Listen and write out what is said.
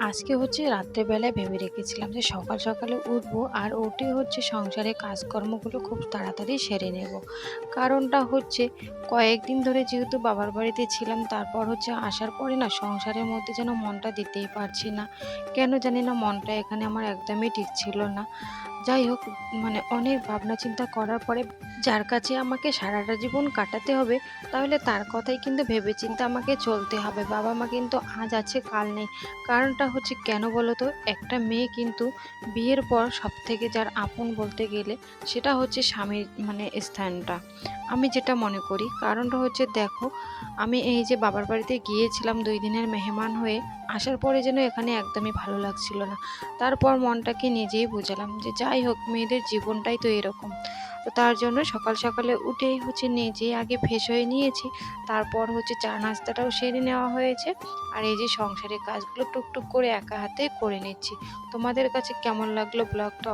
আজকে হচ্ছে রাত্রেবেলায় ভেবে রেখেছিলাম যে সকাল সকালে উঠবো আর উঠে হচ্ছে সংসারের কাজকর্মগুলো খুব তাড়াতাড়ি সেরে নেব। কারণটা হচ্ছে কয়েকদিন ধরে যেহেতু বাবার বাড়িতে ছিলাম, তারপর হচ্ছে আসার পরে না সংসারের মধ্যে যেন মনটা দিতেই পারছি না। কেন জানি না মনটা এখানে আমার একদমই ঠিক ছিল না। যাই হোক, মানে অনেক ভাবনা চিন্তা করার পরে যার কাছে আমাকে সারাটা জীবন কাটাতে হবে, তাহলে তার কথাই কিন্তু ভেবেচিন্তে আমাকে চলতে হবে। বাবা মা কিন্তু আজ আছে কাল নেই। কারণটা হচ্ছে কেন বলো তো, একটা মেয়ে কিন্তু বিয়ের পর সব থেকে যার আপন বলতে গেলে সেটা হচ্ছে স্বামীর মানে স্থানটা, আমি যেটা মনে করি। কারণটা হচ্ছে দেখো, আমি এই যে বাবার বাড়িতে গিয়েছিলাম 2 দিনের মেহমান হয়ে, আসার পরে যেন এখানে একদমই ভালো লাগছিল না। তারপর মনটাকে নিজেই বোঝালাম যে যাই হোক, মেয়েদের জীবনটাই তো এরকম। তো তার জন্য সকাল সকালে উঠেই হচ্ছে নিজেই আগে ফ্রেশ হয়ে নিয়েছি। তারপর হচ্ছে চা নাস্তাটাও সেরে নেওয়া হয়েছে। আর এই যে সংসারের কাজগুলো টুকটুক করে একা হাতে করে নিচ্ছি। তোমাদের কাছে কেমন লাগলো ব্লগটা?